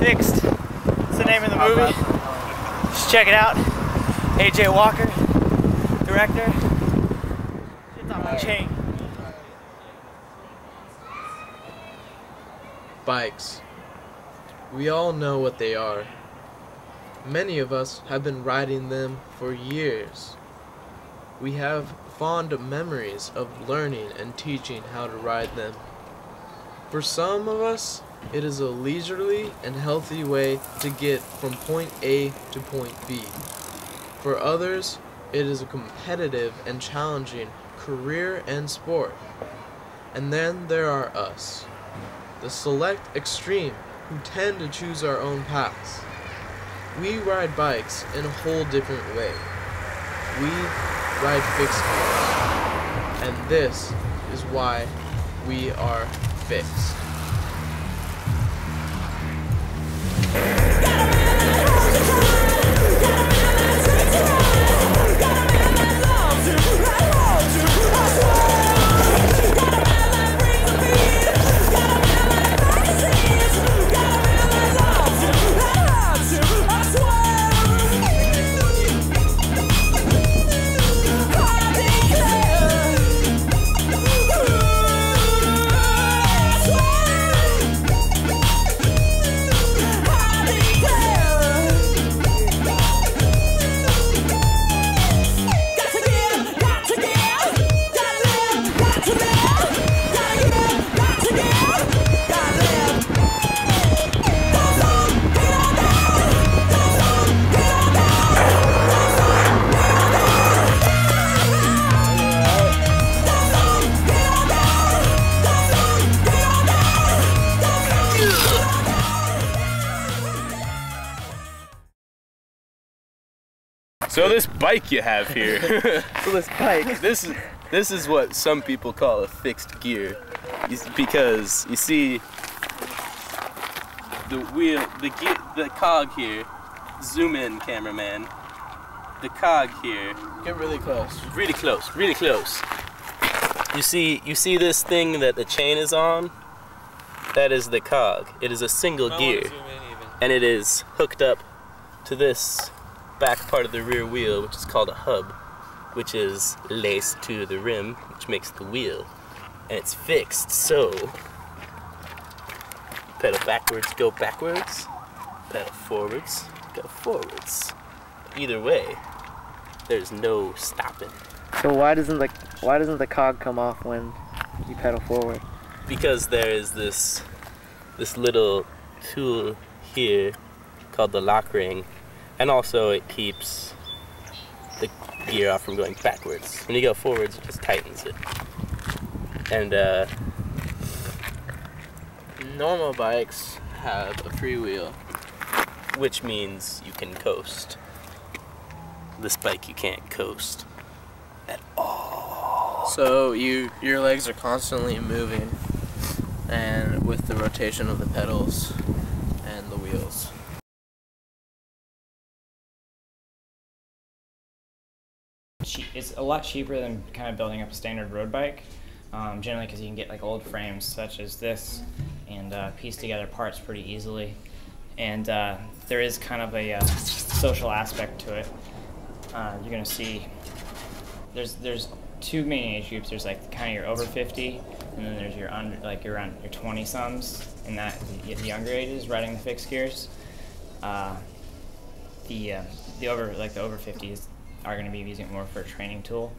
Fixed. It's the name of the movie. Just check it out. AJ Walker, director. Shit's on my chain. Bikes. We all know what they are. Many of us have been riding them for years. We have fond memories of learning and teaching how to ride them. For some of us, it is a leisurely and healthy way to get from point A to point B. For others, it is a competitive and challenging career and sport. And then there are us, the select extreme who tend to choose our own paths. We ride bikes in a whole different way. We ride fixed gears. And this is why we are fixed. So this bike you have here, So this bike. this is what some people call a fixed gear, because you see the wheel, the cog here. Zoom in, cameraman. The cog here. Get really close. Really close, really close. You see this thing that the chain is on? That is the cog. It is a single gear, and it is hooked up to this back part of the rear wheel, which is called a hub, which is laced to the rim, which makes the wheel, and it's fixed. So pedal backwards, go backwards. Pedal forwards, go forwards. Either way, there's no stopping. So why doesn't the cog come off when you pedal forward? Because there is this little tool here called the lock ring. And also it keeps the gear off from going backwards. When you go forwards, it just tightens it. And normal bikes have a freewheel, which means you can coast. This bike you can't coast at all. So your legs are constantly moving, and with the rotation of the pedals and the wheels. It's a lot cheaper than kind of building up a standard road bike, generally because you can get like old frames such as this and piece together parts pretty easily. And there is kind of a social aspect to it. You're going to see there's two main age groups. There's like kind of your over 50, and then there's your under, like you're around your 20-somes, and that the younger ages riding the fixed gears. The over 50s are going to be using it more for a training tool.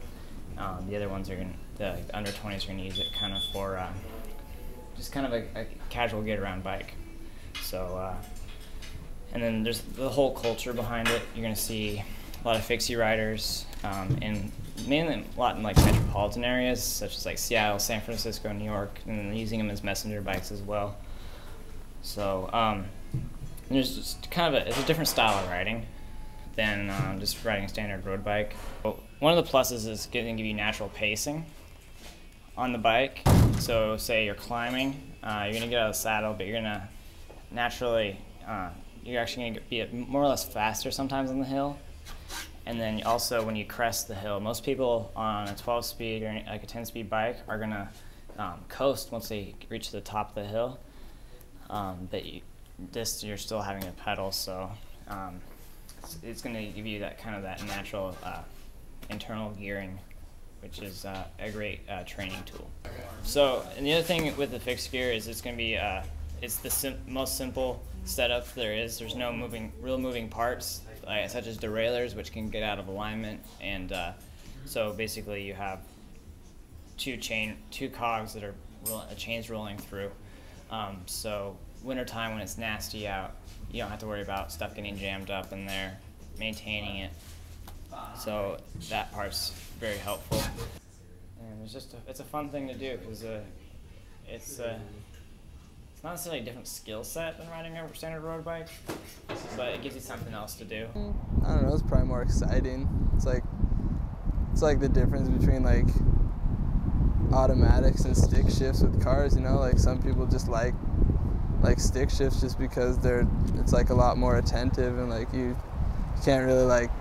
The other ones are going the under 20s are going to use it kind of for just kind of a casual get-around bike. So, and then there's the whole culture behind it. You're going to see a lot of fixie riders, and mainly a lot in like metropolitan areas such as like Seattle, San Francisco, New York, and then using them as messenger bikes as well. So, there's just kind of it's a different style of riding than just riding a standard road bike. One of the pluses is going to give you natural pacing on the bike. So say you're climbing, you're going to get out of the saddle, but you're going to naturally, you're actually going to be more or less faster sometimes on the hill. And then also when you crest the hill, most people on a 12-speed or like a 10-speed bike are going to coast once they reach the top of the hill. But this you're still having a pedal, so it's going to give you that kind of that natural internal gearing, which is a great training tool. So, and the other thing with the fixed gear is it's going to be it's the most simple setup there is. There's no real moving parts, such as derailleurs, which can get out of alignment, and so basically you have two cogs that are chains rolling through. So wintertime when it's nasty out, you don't have to worry about stuff getting jammed up in there, maintaining it. So that part's very helpful. And it's a fun thing to do because it's not necessarily a different skill set than riding a standard road bike, but it gives you something else to do. I don't know, it's probably more exciting. It's like the difference between like automatics and stick shifts with cars, you know? Like some people just like stick shifts just because it's like a lot more attentive, and like you can't really like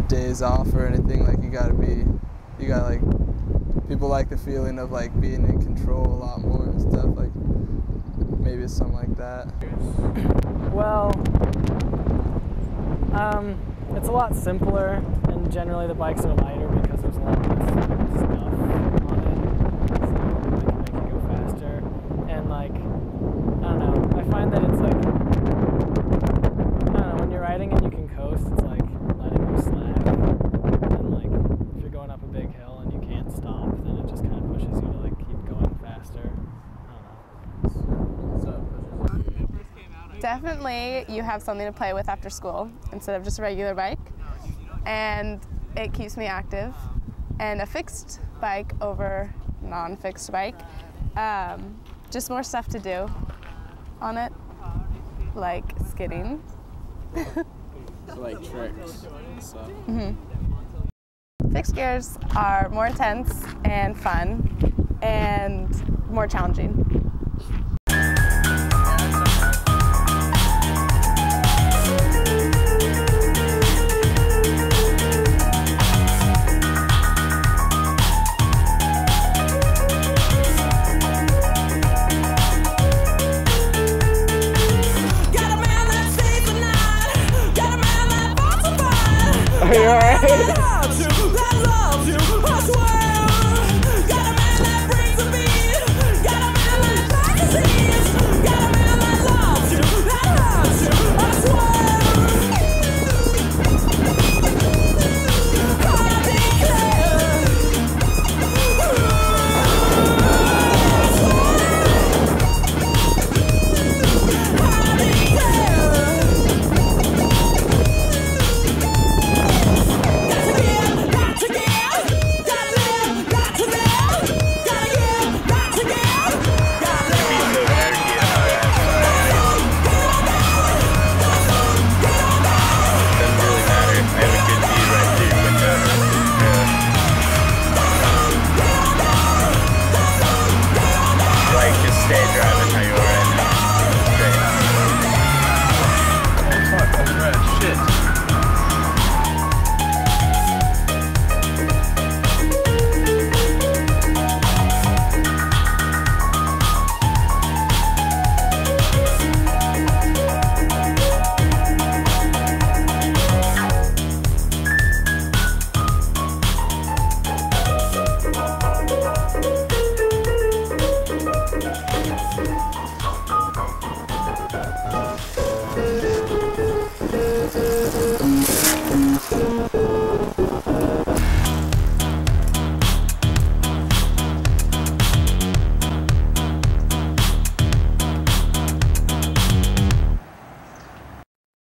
days off or anything. Like you gotta like, people like the feeling of like being in control a lot more and stuff. Like maybe it's something like that. Well, it's a lot simpler, and generally the bikes are lighter because there's a lot less stuff on it, so they can make you go faster. And like, I don't know, I find that it's like, I don't know, when you're riding and you can coast, it's like letting you slack. And like, if you're going up a big hill and you can't stop, then it just kind of pushes you to like keep going faster. I don't know. Definitely you have something to play with after school instead of just a regular bike, and it keeps me active. And a fixed bike over non-fixed bike, just more stuff to do on it, like skidding. Like tricks and stuff. Fixed gears are more intense and fun and more challenging.